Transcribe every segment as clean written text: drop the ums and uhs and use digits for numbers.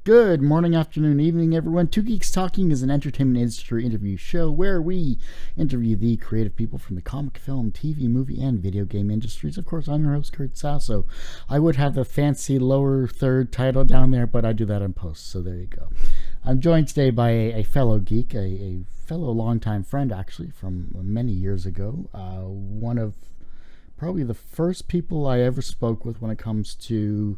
Good morning, afternoon, evening, everyone. Two Geeks Talking is an entertainment industry interview show where we interview the creative people from the comic, film, TV, movie, and video game industries. Of course, I'm your host, Kurt Sasso. I would have the fancy lower third title down there, but I do that in post, so there you go. I'm joined today by a fellow geek, a fellow longtime friend, actually, from many years ago. One of probably the first people I ever spoke with when it comes to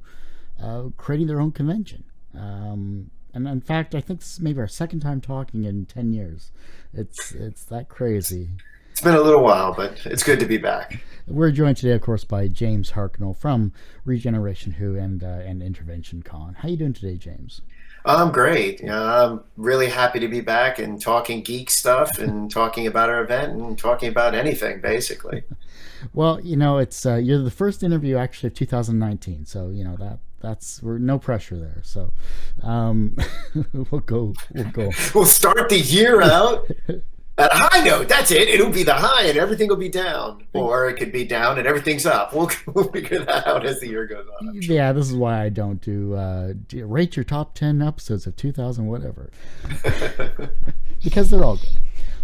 creating their own convention. And in fact, I think this is maybe our second time talking in 10 years. It's that crazy. It's been a little while, but it's good to be back. We're joined today, of course, by James Harknell from ReGeneration Who and Intervention Con. How you doing today, James? I'm great. I'm really happy to be back and talking geek stuff and talking about our event and talking about anything, basically. Well, it's you're the first interview actually of 2019, so we're no pressure there. So we'll go. We'll start the year out at a high note. That's it. It'll be the high and everything will be down, or it could be down and everything's up. We'll figure that out as the year goes on. Yeah, this is why I don't do rate your top 10 episodes of 2000 whatever, because they're all good.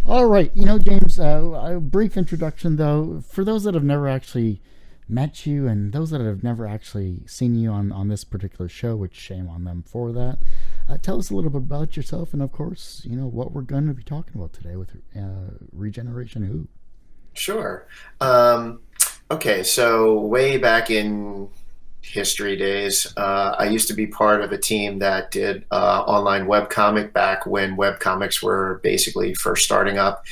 All right, James, a brief introduction, though, for those that have never actually met you and those that have never actually seen you on this particular show, which shame on them for that. Tell us a little bit about yourself and, of course, what we're going to be talking about today with ReGeneration Who. Sure. Okay, so way back in history days, I used to be part of a team that did online webcomic back when webcomics were basically first starting up.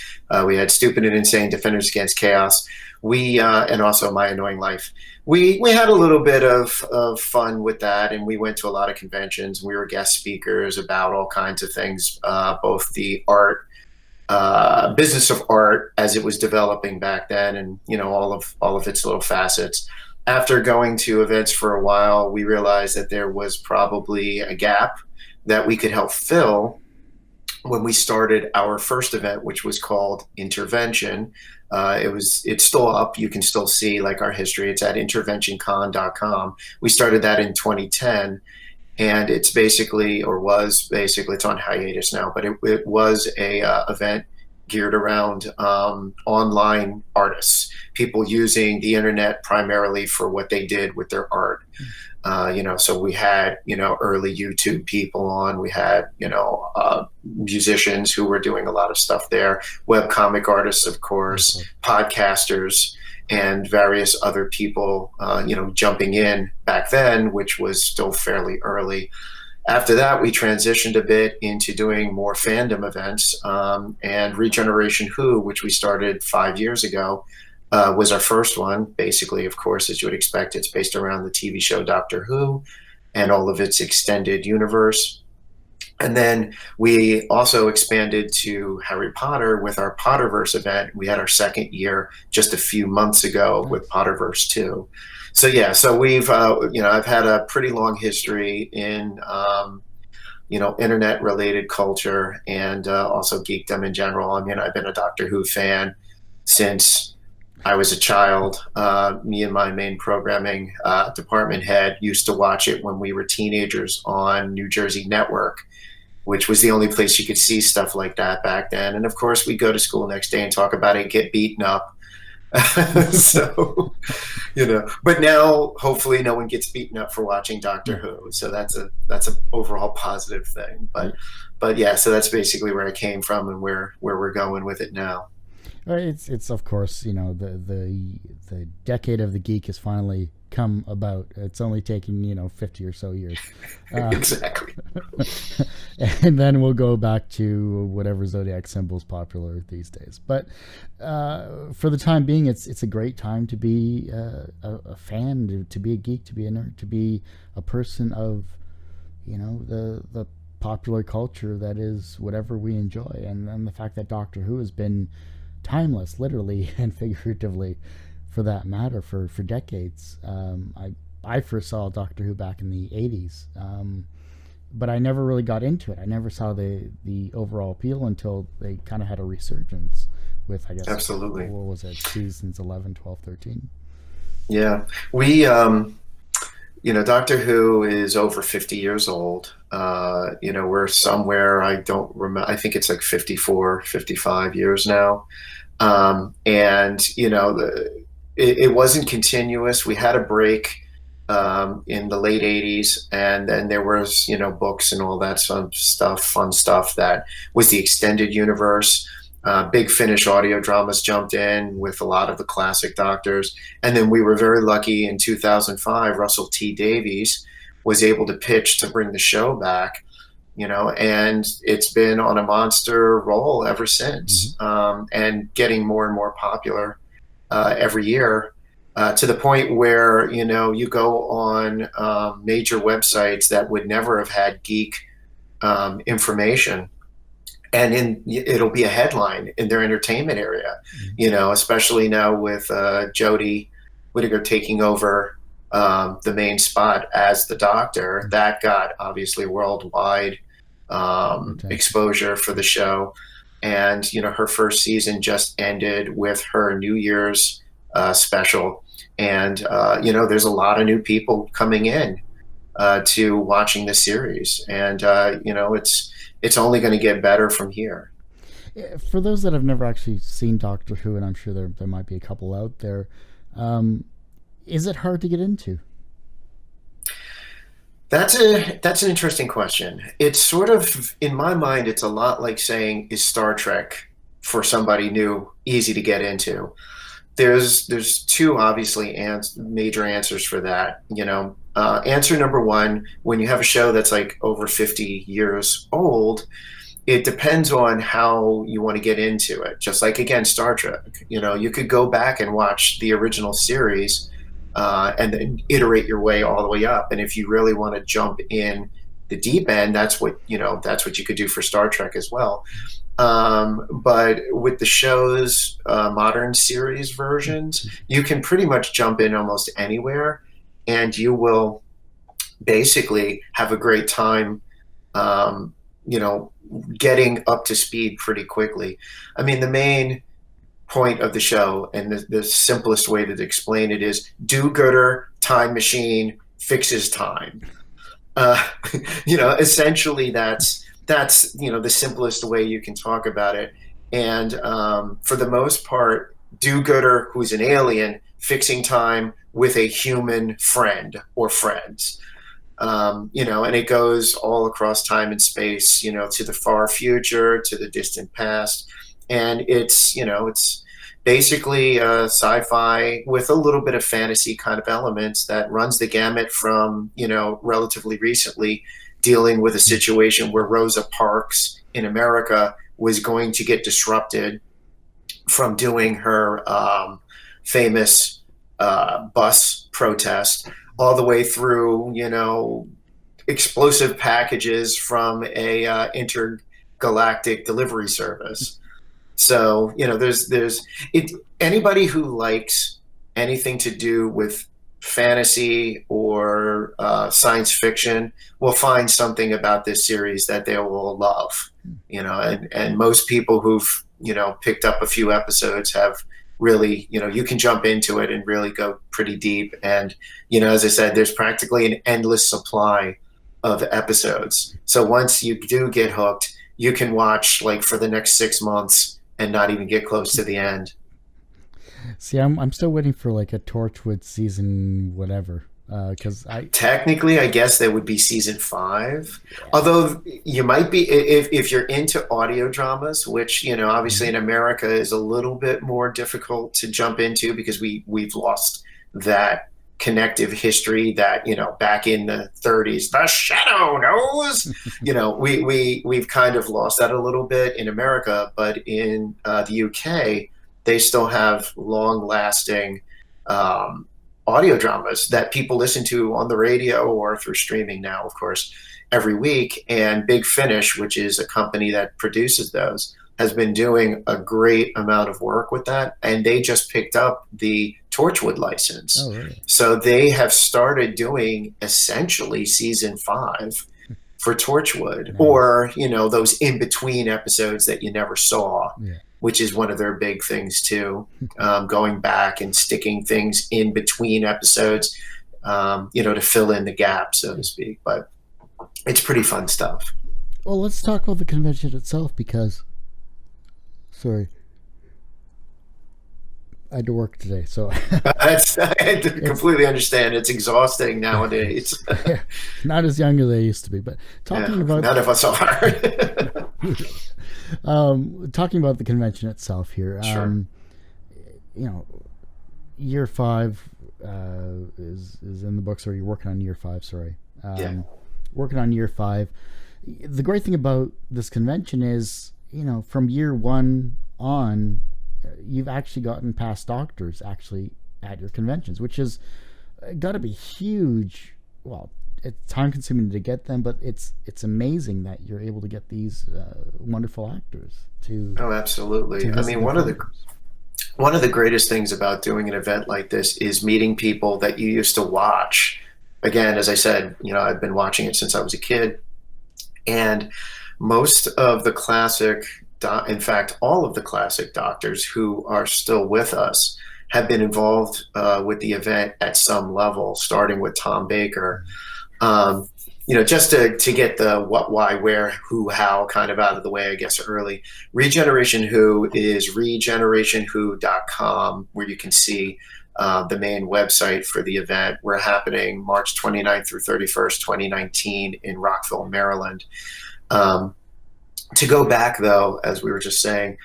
We had Stupid and Insane Defenders Against Chaos. We and also My Annoying Life. We had a little bit of fun with that, and we went to a lot of conventions. We were guest speakers about all kinds of things, both the art, business of art as it was developing back then, and all of its little facets. After going to events for a while, we realized that there was probably a gap that we could help fill when we started our first event, which was called Intervention. It's still up. You can still see like our history. It's at interventioncon.com. We started that in 2010, and it's basically, or was basically, it's on hiatus now, but it was a event geared around online artists, people using the internet primarily for what they did with their art. So we had, early YouTube people on, we had, musicians who were doing a lot of stuff there, webcomic artists, of course, podcasters, and various other people, jumping in back then, which was still fairly early. After that, we transitioned a bit into doing more fandom events, and ReGeneration Who, which we started 5 years ago, was our first one. Basically, of course, as you would expect, it's based around the TV show Doctor Who and all of its extended universe. And then we also expanded to Harry Potter with our Potterverse event. We had our second year just a few months ago with Potterverse 2. So yeah, so we've, I've had a pretty long history in, internet related culture and also geekdom in general. I mean, I've been a Doctor Who fan since I was a child. Me and my main programming department head used to watch it when we were teenagers on New Jersey Network, which was the only place you could see stuff like that back then. And of course, we'd go to school next day and talk about it, get beaten up. So, but now hopefully no one gets beaten up for watching Doctor Who. So that's a overall positive thing. But yeah, so that's basically where I came from and where we're going with it now. It's of course, the decade of the geek has finally come about. It's only taken 50 or so years. Exactly. And then we'll go back to whatever zodiac symbol is popular these days. But for the time being, it's a great time to be a fan, to be a geek, to be a nerd, to be a person of the popular culture that is whatever we enjoy, and the fact that Doctor Who has been timeless, literally and figuratively, for that matter, for decades. I first saw Doctor Who back in the 80s, but I never really got into it. I never saw the overall appeal until they kind of had a resurgence with, I guess, absolutely, what was it, seasons 11, 12, 13? Yeah, we Doctor Who is over 50 years old. We're somewhere, I don't remember, I think it's like 54, 55 years now. And it wasn't continuous. We had a break in the late 80s, and then there was books and all that fun stuff that was the extended universe. Big Finish audio dramas jumped in with a lot of the classic Doctors, and then we were very lucky in 2005. Russell T Davies was able to pitch to bring the show back, and it's been on a monster roll ever since, and getting more and more popular every year, to the point where you go on major websites that would never have had geek information, and it'll be a headline in their entertainment area, especially now with Jodie Whittaker taking over the main spot as the Doctor. That got obviously worldwide exposure for the show. And her first season just ended with her New Year's special, and there's a lot of new people coming in to watching the series, and it's only going to get better from here. For those that have never actually seen Doctor Who, and I'm sure there might be a couple out there, is it hard to get into? That's an interesting question. It's sort of, in my mind, it's a lot like saying, is Star Trek for somebody new easy to get into? There's two obviously major answers for that. Answer number one: when you have a show that's like over 50 years old, it depends on how you want to get into it. Just like, again, Star Trek, you could go back and watch the original series, and then iterate your way all the way up. And if you really want to jump in the deep end, that's what you could do for Star Trek as well. But with the show's modern series versions, you can pretty much jump in almost anywhere, and you will basically have a great time, getting up to speed pretty quickly. I mean, the main point of the show, and the simplest way to explain it, is do-gooder time machine fixes time. Essentially that's the simplest way you can talk about it. And for the most part, do-gooder who's an alien fixing time with a human friend or friends. And it goes all across time and space, to the far future, to the distant past. And it's basically sci-fi with a little bit of fantasy kind of elements that runs the gamut from, relatively recently, dealing with a situation where Rosa Parks in America was going to get disrupted from doing her famous bus protest, all the way through, explosive packages from a intergalactic delivery service. So, anybody who likes anything to do with fantasy or science fiction will find something about this series that they will love, and most people who've, picked up a few episodes have really, you can jump into it and really go pretty deep. And, as I said, there's practically an endless supply of episodes. So once you do get hooked, you can watch like for the next 6 months and not even get close to the end. See, I'm still waiting for like a Torchwood season whatever, because technically I guess that would be season 5. Yeah. Although you might be, if you're into audio dramas, which obviously in America is a little bit more difficult to jump into because we've lost that connective history that back in the 30s, the shadow knows. We've kind of lost that a little bit in America, but in the UK they still have long-lasting audio dramas that people listen to on the radio or through streaming now, of course, every week. And Big Finish, which is a company that produces those, has been doing a great amount of work with that, and they just picked up the Torchwood license. Oh, really? So they have started doing essentially season 5 for Torchwood. Nice. Or those in-between episodes that you never saw. Yeah. Which is one of their big things too, going back and sticking things in between episodes. to fill in the gap, so to speak. But it's pretty fun stuff. Well, let's talk about the convention itself because, sorry, I had to work today, so I it's completely understand. It's exhausting nowadays. not as young as I used to be. But Yeah, talking about none of us are. talking about the convention itself here, Sure. you know, year five is in the books, or you're working on year five. Sorry, Yeah. working on year five. The great thing about this convention is, from year one on, you've actually gotten past doctors actually at your conventions, which is got to be huge. Well, it's time consuming to get them, but it's amazing that you're able to get these wonderful actors Oh, to absolutely. I visit mean, their one of the greatest things about doing an event like this is meeting people that you used to watch. Again, as I said, I've been watching it since I was a kid, and most of the classic, in fact, all of the classic doctors who are still with us have been involved with the event at some level, starting with Tom Baker. Um, just to get the what, why, where, who, how kind of out of the way, I guess, early. ReGeneration Who is regenerationwho.com, where you can see the main website for the event. We're happening March 29th through 31st, 2019 in Rockville, Maryland. To go back, though, as we were just saying,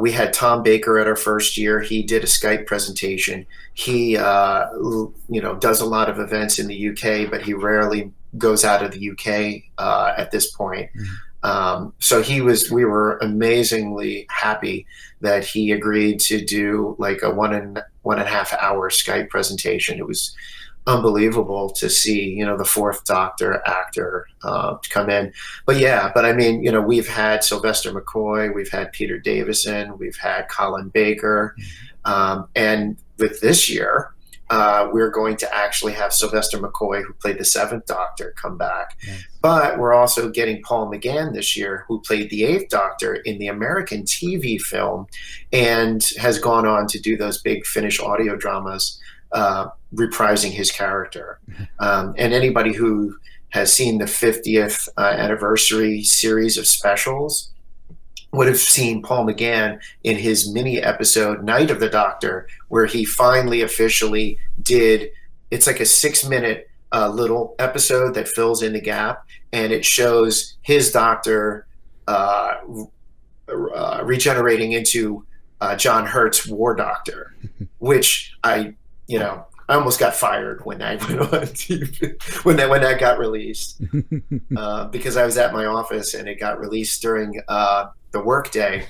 we had Tom Baker at our first year. He did a Skype presentation. He, does a lot of events in the UK, but he rarely goes out of the UK at this point. So we were amazingly happy that he agreed to do like a 1.5 hour Skype presentation. It was unbelievable to see, the fourth Doctor actor come in. But I mean, we've had Sylvester McCoy, we've had Peter Davison, we've had Colin Baker, and with this year, we're going to actually have Sylvester McCoy, who played the seventh Doctor, come back. Nice. But we're also getting Paul McGann this year, who played the eighth Doctor in the American TV film and has gone on to do those big Finnish audio dramas, reprising his character. And anybody who has seen the 50th anniversary series of specials would have seen Paul McGann in his mini episode Night of the Doctor, where he finally officially did, it's like a 6-minute little episode that fills in the gap, and it shows his Doctor regenerating into John Hurt's War Doctor, which I almost got fired when that went on TV, when that got released, because I was at my office and it got released during the workday,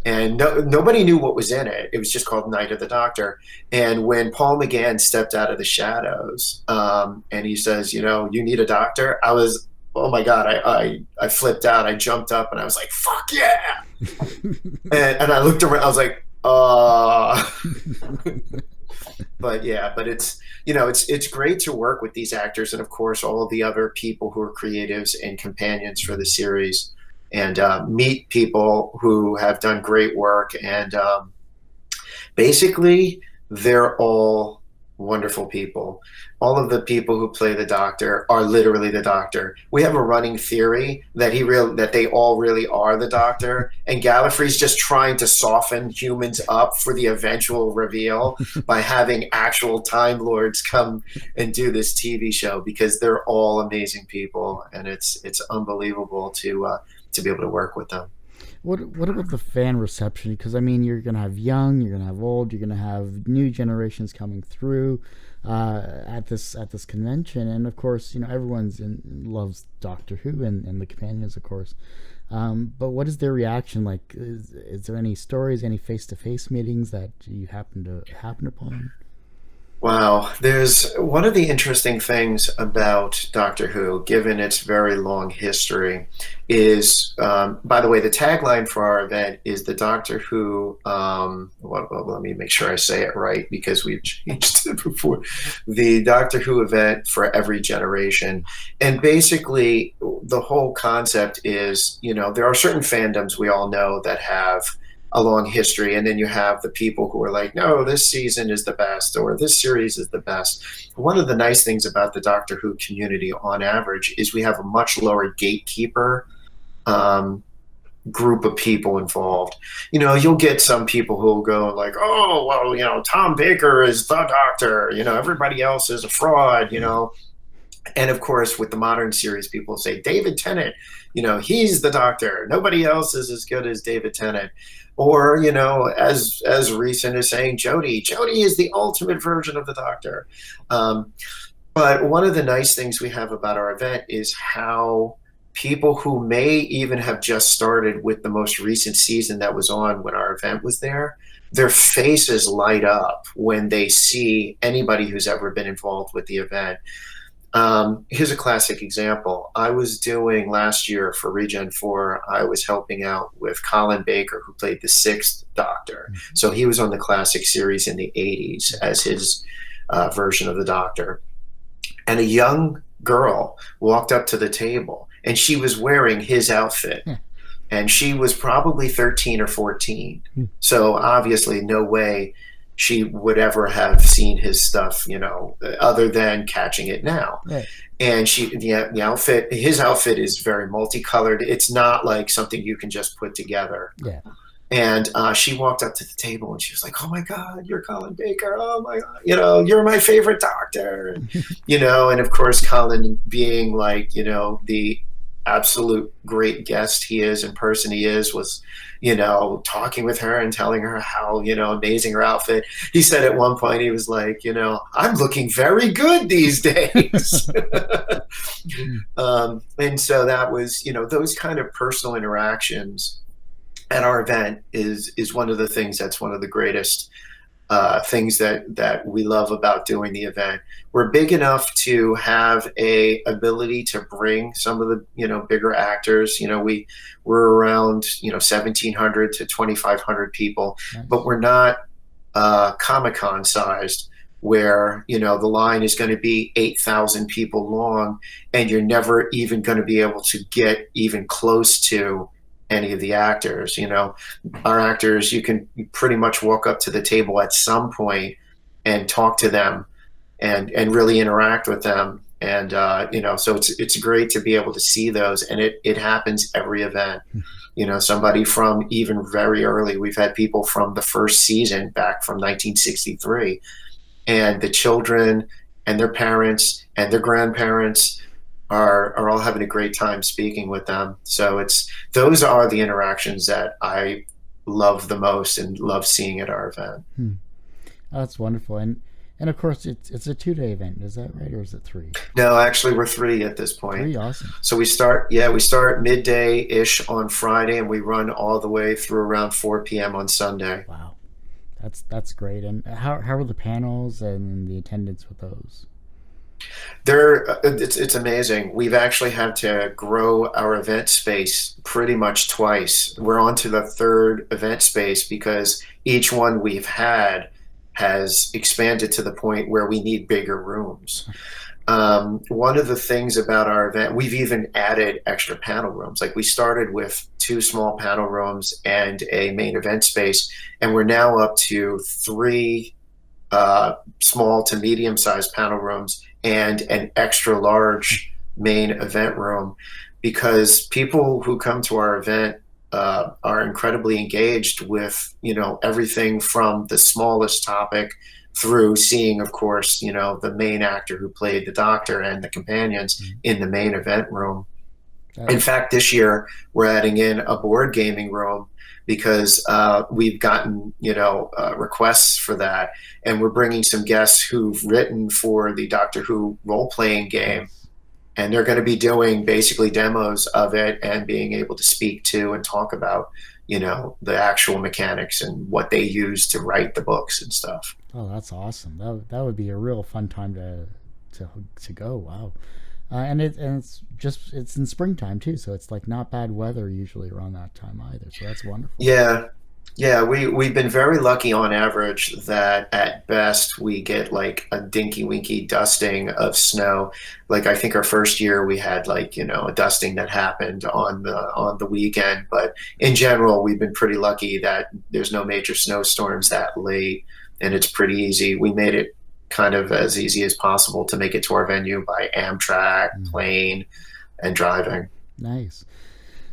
and nobody knew what was in it. It was just called Night of the Doctor. And when Paul McGann stepped out of the shadows, and he says, "You need a doctor," I was, oh my God, I flipped out. I jumped up and I was like, "Fuck yeah!" and I looked around. I was like, but it's great to work with these actors, and of course all of the other people who are creatives and companions for the series, and meet people who have done great work, and basically they're all wonderful people. All of the people who play the Doctor are literally the Doctor. We have a running theory that they all really are the Doctor, and Gallifrey's just trying to soften humans up for the eventual reveal by having actual Time Lords come and do this TV show, because they're all amazing people, and it's unbelievable to be able to work with them. What about the fan reception? Because I mean, you're gonna have young, you're gonna have old, you're gonna have new generations coming through at this convention, and of course, everyone's loves Doctor Who and the companions, of course. But what is their reaction like? Is there any stories, any face-to-face meetings that you happen upon? Wow. There's one of the interesting things about Doctor Who, given its very long history, is, by the way, the tagline for our event is the Doctor Who, let me make sure I say it right, because we've changed it before, the Doctor Who event for every generation. And basically, the whole concept is, there are certain fandoms we all know that have a long history, and then you have the people who are like, no, this season is the best, or this series is the best. One of the nice things about the Doctor Who community on average is we have a much lower gatekeeper group of people involved. You'll get some people who will go like, oh, well, Tom Baker is the Doctor, everybody else is a fraud, and of course with the modern series people say David Tennant, he's the Doctor, nobody else is as good as David Tennant. Or as recent as saying Jodie is the ultimate version of the Doctor. But one of the nice things we have about our event is how people who may even have just started with the most recent season that was on when our event was there, their faces light up when they see anybody who's ever been involved with the event. Here's a classic example. I was doing last year for Regen 4, I was helping out with Colin Baker, who played the 6th Doctor. Mm-hmm. So he was on the classic series in the 80s as his version of the Doctor. And a young girl walked up to the table, and she was wearing his outfit. And she was probably 13 or 14. So obviously no way she would ever have seen his stuff, other than catching it now. Right. And the outfit, his outfit is very multicolored. It's not like something you can just put together. Yeah. And she walked up to the table and she was like, oh my God, you're Colin Baker. Oh my God, you're my favorite Doctor. And of course, Colin being like, the absolute great guest he is in person he is, was talking with her and telling her how amazing her outfit. He said at one point, he was like, I'm looking very good these days. And so that was those kind of personal interactions at our event is one of the things that's one of the greatest things that we love about doing the event. We're big enough to have a ability to bring some of the bigger actors. We're around 1,700 to 2,500 people. Nice. But we're not Comic-Con sized, where the line is going to be 8,000 people long, and you're never even going to be able to get even close to any of the actors. Our actors, you can pretty much walk up to the table at some point and talk to them and really interact with them. And so it's great to be able to see those, and it happens every event. Somebody from even very early, we've had people from the first season back from 1963, and the children and their parents and their grandparents are all having a great time speaking with them. So those are the interactions that I love the most and love seeing at our event. Oh, that's wonderful. And of course it's a 2-day event, is that right, or is it 3? No, actually we're 3 at this point. 3, awesome. So we start midday-ish on Friday, and we run all the way through around 4 p.m. on Sunday. Wow, that's great. And how are the panels and the attendance with those? It's amazing. We've actually had to grow our event space pretty much twice. We're on to the 3rd event space because each one we've had has expanded to the point where we need bigger rooms. One of the things about our event, we've even added extra panel rooms. Like we started with 2 small panel rooms and a main event space, and we're now up to 3 small to medium-sized panel rooms and an extra large main event room, because people who come to our event are incredibly engaged with everything from the smallest topic through seeing, of course, the main actor who played the Doctor and the companions in the main event room. In fact, this year we're adding in a board gaming room because we've gotten requests for that, and we're bringing some guests who've written for the Doctor Who role-playing game, and they're going to be doing basically demos of it and being able to speak to and talk about the actual mechanics and what they use to write the books and stuff. Oh, that's awesome. That would be a real fun time to go. Wow. And it's in springtime too, so it's like not bad weather usually around that time either. So that's wonderful. Yeah, Yeah, we've been very lucky on average that at best we get like a dinky winky dusting of snow. Like I think our first year we had like, a dusting that happened on the weekend, but in general we've been pretty lucky that there's no major snowstorms that late and it's pretty easy. We made it kind of as easy as possible to make it to our venue by Amtrak, Mm, plane, and driving. nice.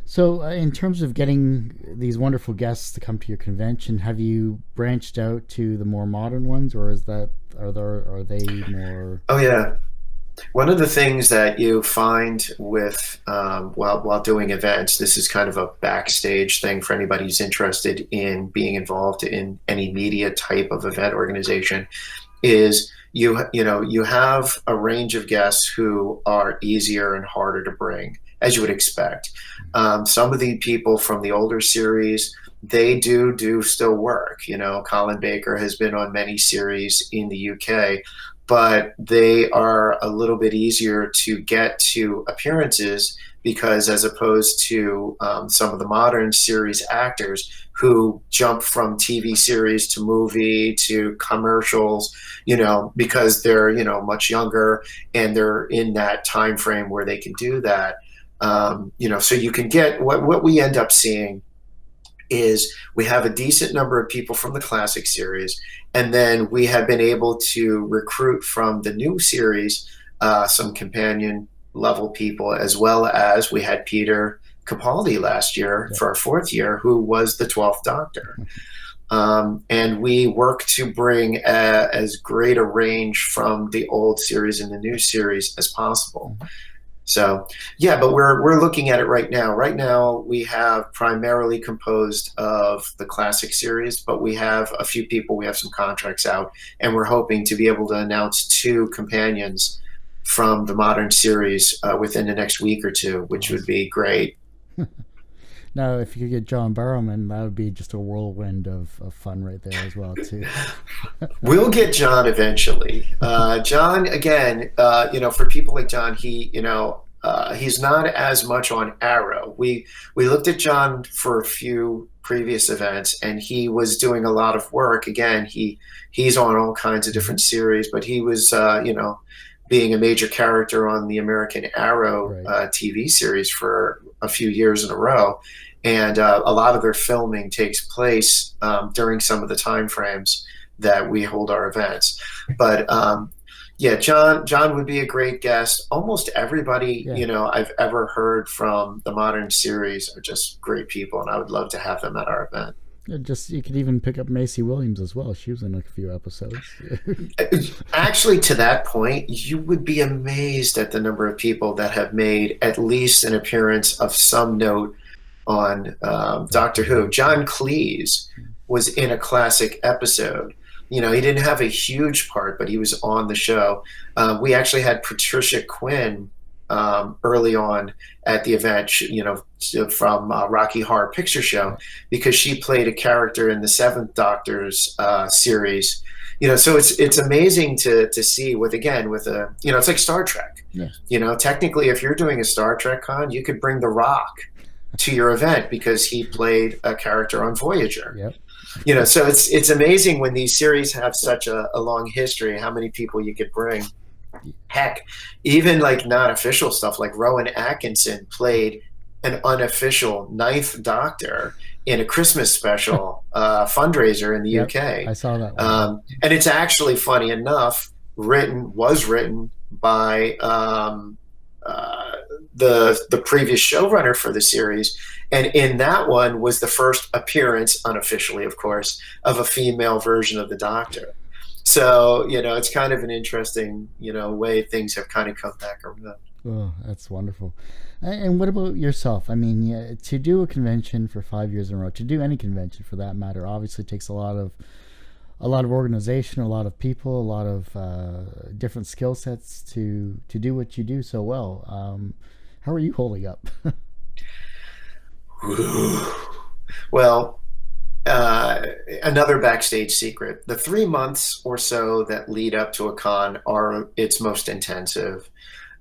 So, in terms of getting these wonderful guests to come to your convention, have you branched out to the more modern ones, or are they more? Oh yeah. One of the things that you find with while doing events, this is kind of a backstage thing for anybody who's interested in being involved in any media type of event organization, is you have a range of guests who are easier and harder to bring, as you would expect. Some of the people from the older series, they do still work. Colin Baker has been on many series in the UK, but they are a little bit easier to get to appearances because, as opposed to some of the modern series actors who jump from TV series to movie to commercials, because they're much younger and they're in that time frame where they can do that. So you can get what we end up seeing is we have a decent number of people from the classic series, and then we have been able to recruit from the new series some companion level people, as well as we had Peter Capaldi last year Yeah. for our fourth year, who was the 12th Doctor. And we work to bring as great a range from the old series and the new series as possible. Mhm. So yeah, but we're looking at it right now. Right now we have primarily composed of the classic series, but we have a few people, we have some contracts out, and we're hoping to be able to announce two companions from the modern series within the next week or two, which would Awesome. be great. Now, if you could get John Barrowman, that would be just a whirlwind of fun right there as well, too. We'll get John eventually. John, again, for people like John, he's not as much on Arrow. We looked at John for a few previous events, and he was doing a lot of work. Again, he's on all kinds of Mhm. different series, but he was, being a major character on the American Arrow Right. TV series for a few years in a row. And a lot of their filming takes place during some of the time frames that we hold our events. But yeah, John would be a great guest. Almost everybody Yeah. I've ever heard from the modern series are just great people, and I would love to have them at our event. Just you could even pick up Macy Williams as well. She was in a few episodes. Actually, to that point, you would be amazed at the number of people that have made at least an appearance of some note on Doctor Doctor Who. Who. John Cleese was in a classic episode. He didn't have a huge part, but he was on the show. We actually had Patricia Quinn early on at the event, from Rocky Horror Picture Show, Yeah. because she played a character in the Seventh Doctor's series. So it's amazing to see with a it's like Star Trek. Yeah. Technically, if you're doing a Star Trek con, you could bring The Rock to your event because he played a character on Voyager. Yep. So it's amazing when these series have such a long history, how many people you could bring. Heck, even like non-official stuff, like Rowan Atkinson played an unofficial Ninth Doctor in a Christmas special fundraiser in the Yep. UK. I saw that one. And it's actually, funny enough, was written by the previous showrunner for the series, and in that one was the first appearance, unofficially, of course, of a female version of the Doctor. So it's kind of an interesting way things have kind of come back around. Oh, that's wonderful. And what about yourself? I mean, yeah, to do a convention for 5 years in a row, to do any convention for that matter, obviously takes a lot of organization, a lot of people, a lot of different skill sets to do what you do so well. How are you holding up? Well, another backstage secret: the 3 months or so that lead up to a con are its most intensive.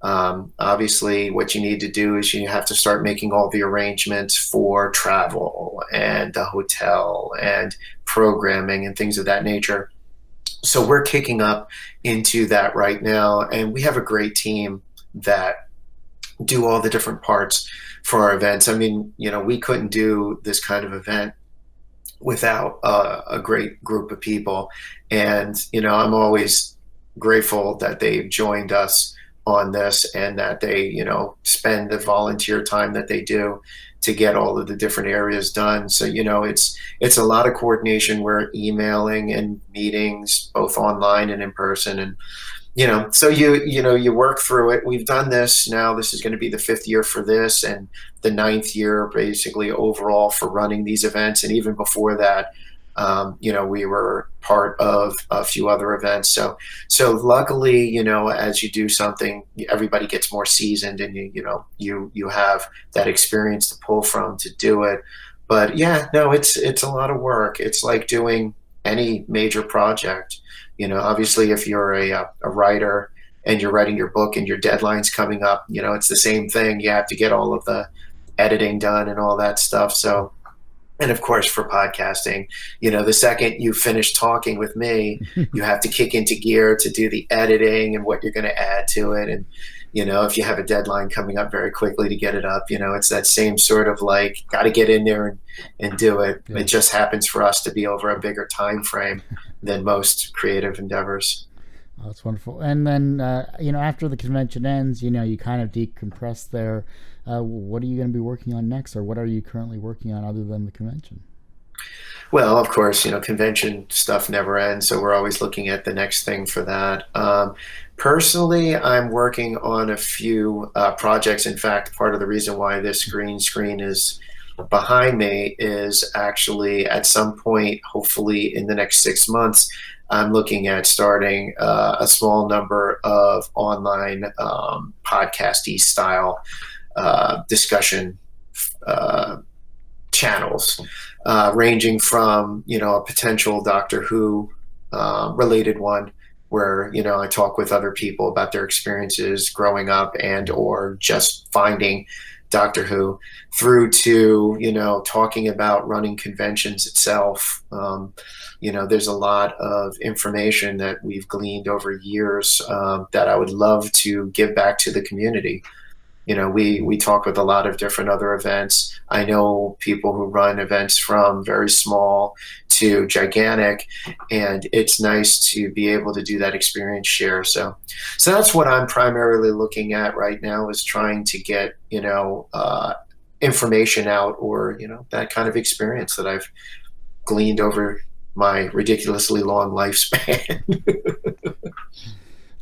Obviously, what you need to do is you have to start making all the arrangements for travel and the hotel and programming and things of that nature. So we're kicking up into that right now, and we have a great team that do all the different parts for our events. I mean, we couldn't do this kind of event without a great group of people. And, I'm always grateful that they've joined us on this, and that they, spend the volunteer time that they do to get all of the different areas done. So, it's a lot of coordination. We're emailing and meetings, both online and in person. And, so you work through it. We've done this now. This is going to be the 5th year for this, and the 9th year basically overall for running these events. And even before that, we were part of a few other events. So luckily, as you do something, everybody gets more seasoned, and you have that experience to pull from to do it. But yeah, no, it's a lot of work. It's like doing any major project. Obviously, if you're a writer and you're writing your book and your deadline's coming up, it's the same thing. You have to get all of the editing done and all that stuff. So, and of course, for podcasting, the second you finish talking with me, you have to kick into gear to do the editing and what you're going to add to it. And, if you have a deadline coming up very quickly to get it up, it's that same sort of like, got to get in there and do it. Yeah. It just happens for us to be over a bigger time frame than most creative endeavors. Oh, that's wonderful. And then, after the convention ends, you kind of decompress there. What are you going to be working on next, or what are you currently working on other than the convention? Well, of course, convention stuff never ends, so we're always looking at the next thing for that. Personally, I'm working on a few projects. In fact, part of the reason why this green screen is behind me is actually at some point, hopefully in the next 6 months, I'm looking at starting a small number of online podcasty style discussion channels, ranging from, a potential Doctor Who related one, where, I talk with other people about their experiences growing up and or just finding Doctor Who, through to, talking about running conventions itself. There's a lot of information that we've gleaned over years that I would love to give back to the community. We talk with a lot of different other events. I know people who run events from very small to gigantic, and it's nice to be able to do that experience share. So that's what I'm primarily looking at right now, is trying to get, information out, or, that kind of experience that I've gleaned over my ridiculously long lifespan.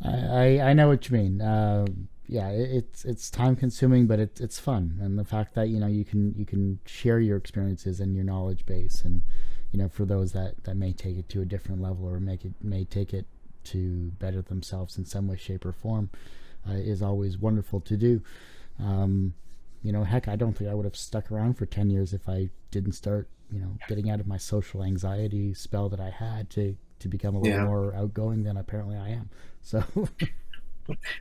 I know what you mean. Yeah, it's time consuming, but it's fun, and the fact that you can share your experiences and your knowledge base, and for those that may take it to a different level, or may take it to better themselves in some way, shape, or form, is always wonderful to do. Heck, I don't think I would have stuck around for 10 years if I didn't start getting out of my social anxiety spell that I had to become a little more outgoing than apparently I am. So.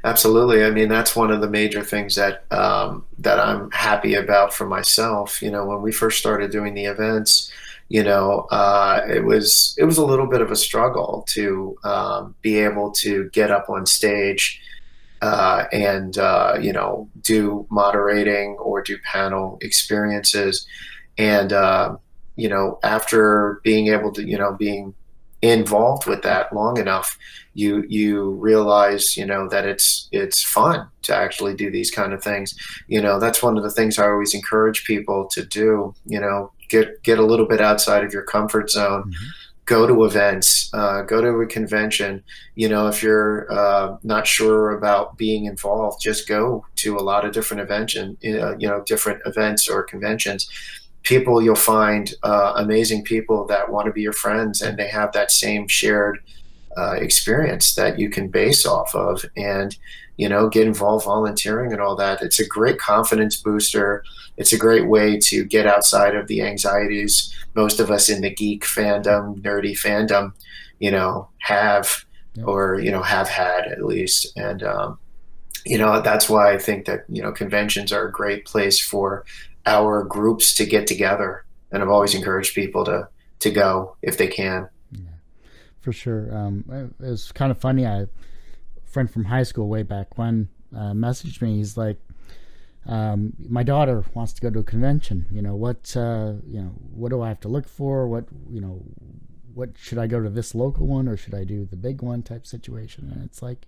Absolutely. I mean, that's one of the major things that I'm happy about for myself. When we first started doing the events, it was a little bit of a struggle to be able to get up on stage and do moderating or do panel experiences. And after being able to being involved with that long enough, you realize that it's fun to actually do these kind of things. That's one of the things I always encourage people to do. Get a little bit outside of your comfort zone. Mm-hmm. Go to events, go to a convention. If you're not sure about being involved, just go to a lot of different different events or conventions. You'll find amazing people that want to be your friends, and they have that same shared experience that you can base off of, and get involved volunteering and all that. It's a great confidence booster. It's a great way to get outside of the anxieties most of us in the geek fandom, nerdy fandom, have, or have had at least. And that's why I think that conventions are a great place for our groups to get together. and I've always encouraged people to go if they can. Yeah, for sure. It was kind of funny. A friend from high school way back when messaged me. He's like, my daughter wants to go to a convention. What do I have to look for? What should I go to this local one or should I do the big one type situation? And it's like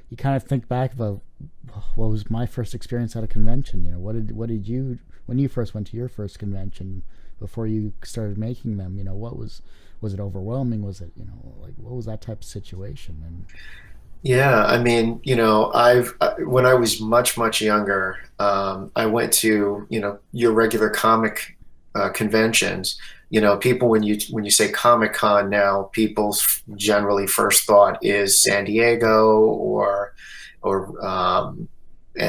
you kind of think back about what was my first experience at a convention. What did you when you first went to your first convention before you started making them? Was it overwhelming? Was it like what was that type of situation? And Yeah, I mean, when I was much, much younger, I went to, your regular comic conventions. People when you say Comic Con now, people's generally first thought is San Diego or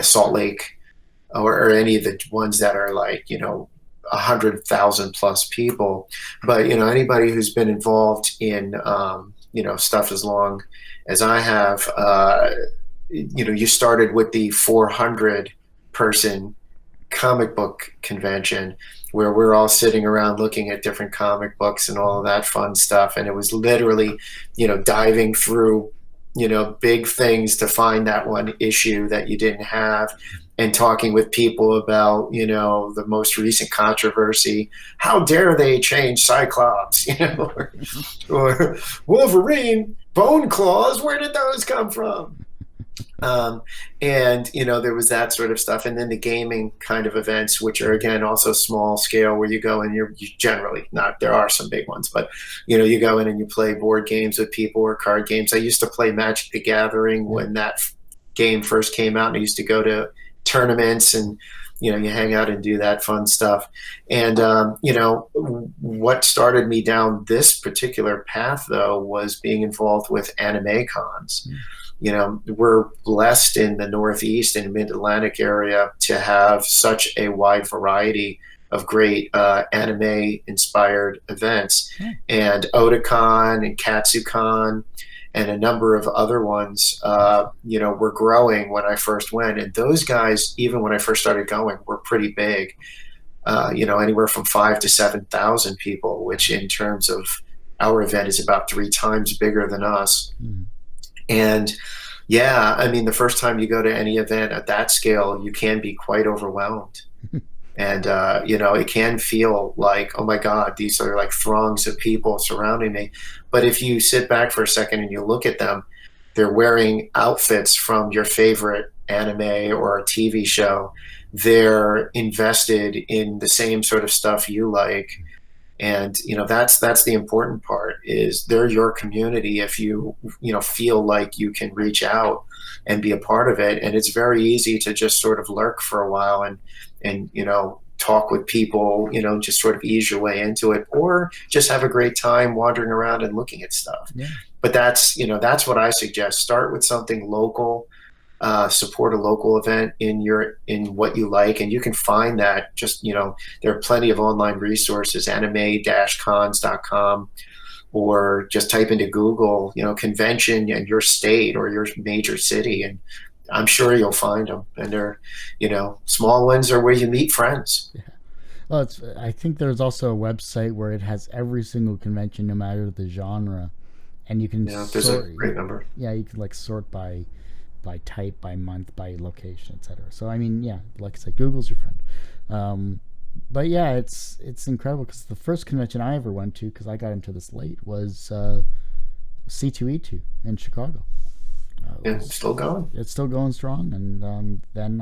Salt Lake or any of the ones that are like 100,000 plus people. But anybody who's been involved in stuff as long as I have, you started with the 400 person comic book convention where we're all sitting around looking at different comic books and all of that fun stuff. And it was literally, diving through, big things to find that one issue that you didn't have and talking with people about, the most recent controversy. How dare they change Cyclops, or Wolverine, bone claws, where did those come from? And there was that sort of stuff, and then the gaming kind of events, which are again also small scale, where you go and you generally not. There are some big ones, but you go in and you play board games with people or card games. I used to play Magic the Gathering when that game first came out, and I used to go to tournaments and you hang out and do that fun stuff. And what started me down this particular path though was being involved with anime cons. We're blessed in the Northeast and Mid-Atlantic area to have such a wide variety of great anime-inspired events. And Otakon and Katsucon and a number of other ones, were growing when I first went. And those guys, even when I first started going, were pretty big, anywhere from 5,000 to 7,000 people, which in terms of our event is about 3 times bigger than us. And yeah, I mean, the first time you go to any event at that scale, you can be quite overwhelmed. And, it can feel like, oh my God, these are like throngs of people surrounding me. But if you sit back for a second and you look at them, they're wearing outfits from your favorite anime or a TV show. They're invested in the same sort of stuff you like. And that's the important part, is they're your community if you feel like you can reach out and be a part of it. And it's very easy to just sort of lurk for a while and talk with people, just sort of ease your way into it, or just have a great time wandering around and looking at stuff. Yeah. But that's what I suggest. Start with something local. Support a local event in what you like, and you can find that just there are plenty of online resources, anime-cons.com, or just type into Google convention in your state or your major city, and I'm sure you'll find them. And they're small ones are where you meet friends. Yeah. Well, I think there's also a website where it has every single convention, no matter the genre, and you can there's a great number. Yeah, you can like sort by type, by month, by location, etc. So I mean, yeah, like I said, Google's your friend. But yeah, it's incredible, because the first convention I ever went to, because I got into this late, was C2E2 in Chicago. It's still going. It's still going strong, and then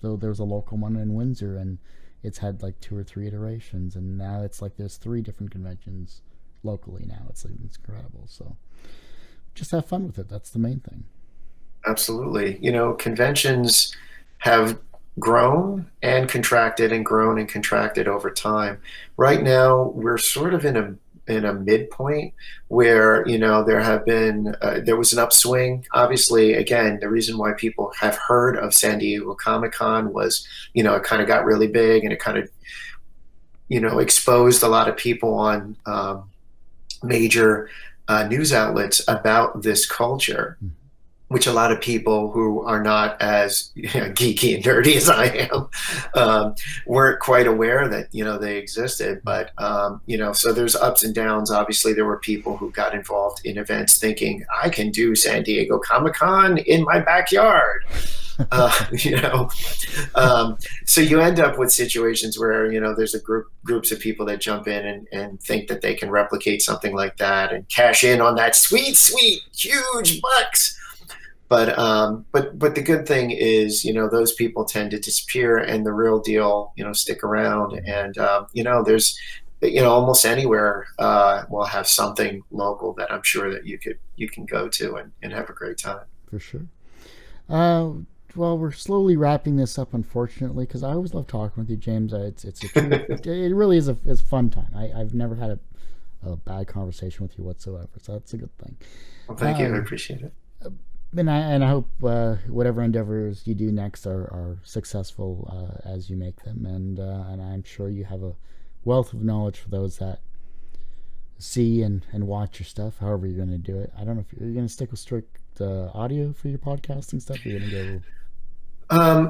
there was a local one in Windsor, and it's had like 2 or 3 iterations, and now it's like there's 3 different conventions locally now. It's incredible. So just have fun with it. That's the main thing. Absolutely. Conventions have grown and contracted and grown and contracted over time. Right now, we're sort of in a midpoint where there was an upswing. Obviously, again, the reason why people have heard of San Diego Comic-Con was it kind of got really big, and it kind of exposed a lot of people on major news outlets about this culture. which a lot of people who are not as geeky and nerdy as I am weren't quite aware that they existed. But so there's ups and downs. Obviously, there were people who got involved in events thinking I can do San Diego Comic-Con in my backyard. So you end up with situations where there's groups of people that jump in and think that they can replicate something like that and cash in on that sweet huge bucks. But the good thing is, those people tend to disappear, and the real deal, stick around. And there's, almost anywhere will have something local that I'm sure that you can go to and have a great time. For sure. Well, we're slowly wrapping this up, unfortunately, because I always love talking with you, James. It really is a fun time. I've never had a bad conversation with you whatsoever, so that's a good thing. Well, thank you. I appreciate it. And I hope whatever endeavors you do next are successful as you make them, and I'm sure you have a wealth of knowledge for those that see and watch your stuff, however you're going to do it. I don't know if you're going to stick with strict audio for your podcasting stuff, or you're going to go...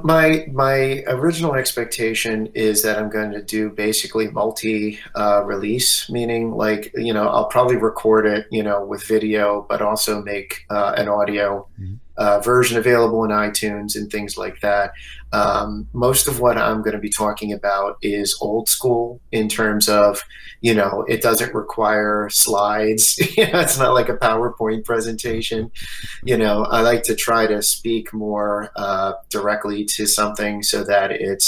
My original expectation is that I'm going to do basically multi-release, meaning I'll probably record it, with video, but also make an audio version available in iTunes and things like that. Most of what I'm going to be talking about is old school in terms of, it doesn't require slides. It's not like a PowerPoint presentation. I like to try to speak more directly to something so that it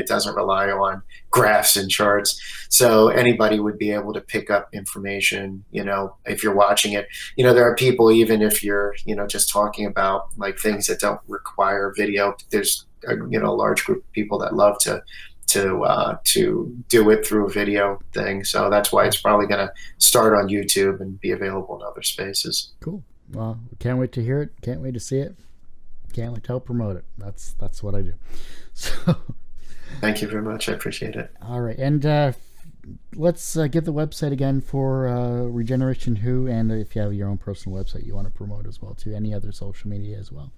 doesn't rely on graphs and charts. So anybody would be able to pick up information, if you're watching it. There are people, even if you're, just talking about like things that don't require video, there's a large group of people that love to do it through a video thing. So that's why it's probably going to start on YouTube and be available in other spaces. Cool. Well, can't wait to hear it. Can't wait to see it. Can't wait to help promote it. That's what I do. So thank you very much. I appreciate it. All right. And let's get the website again for ReGeneration Who, and if you have your own personal website you want to promote as well, to any other social media as well.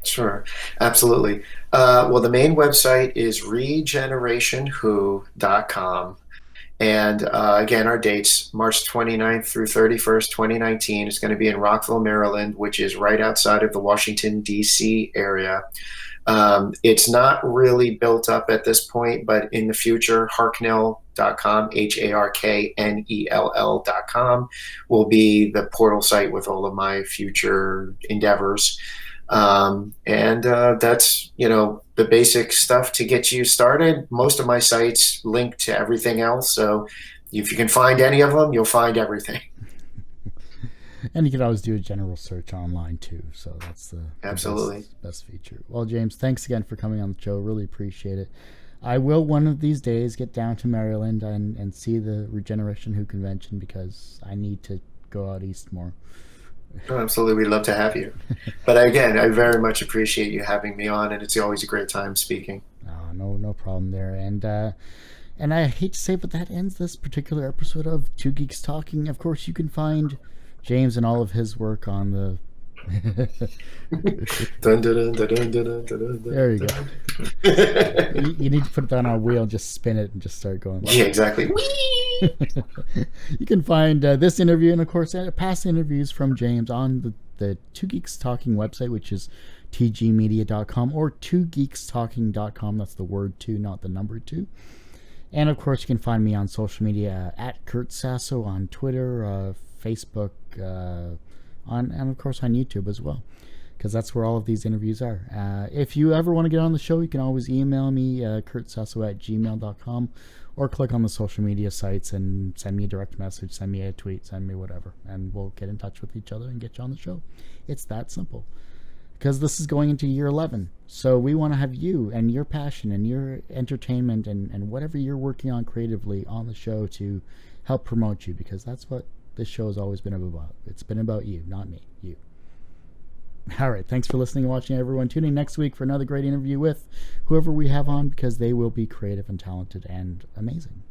Sure, absolutely. Well, the main website is ReGenerationWho.com. And again, our dates, March 29th through 31st, 2019, is going to be in Rockville, Maryland, which is right outside of the Washington, D.C. area. It's not really built up at this point, but in the future, Harknell.com, Harknell.com, will be the portal site with all of my future endeavors. And that's, the basic stuff to get you started. Most of my sites link to everything else. So if you can find any of them, you'll find everything. And you can always do a general search online too. So that's the absolutely best feature. Well, James, thanks again for coming on the show. Really appreciate it. I will one of these days get down to Maryland and see the ReGeneration Who convention, because I need to go out east more. Oh, absolutely. We'd love to have you. But again, I very much appreciate you having me on, and it's always a great time speaking. No problem there. And I hate to say it, but that ends this particular episode of Two Geeks Talking. Of course, you can find James and all of his work on the... There you go. You need to put that on a wheel and just spin it and just start going. Yeah, exactly. You can find this interview and, of course, past interviews from James on the Two Geeks Talking website, which is tgmedia.com or twogeekstalking.com. That's the word two, not the number two. And, of course, you can find me on social media at Kurt Sasso on Twitter, Facebook, and, of course, on YouTube as well, because that's where all of these interviews are. If you ever want to get on the show, you can always email me, kurtsasso@gmail.com, or click on the social media sites and send me a direct message, send me a tweet, send me whatever, and we'll get in touch with each other and get you on the show. It's that simple, because this is going into year 11, so we want to have you and your passion and your entertainment and whatever you're working on creatively on the show to help promote you, because that's what this show has always been about. It's been about you, not me, you. All right, thanks for listening and watching, everyone. Tune in next week for another great interview with whoever we have on, because they will be creative and talented and amazing.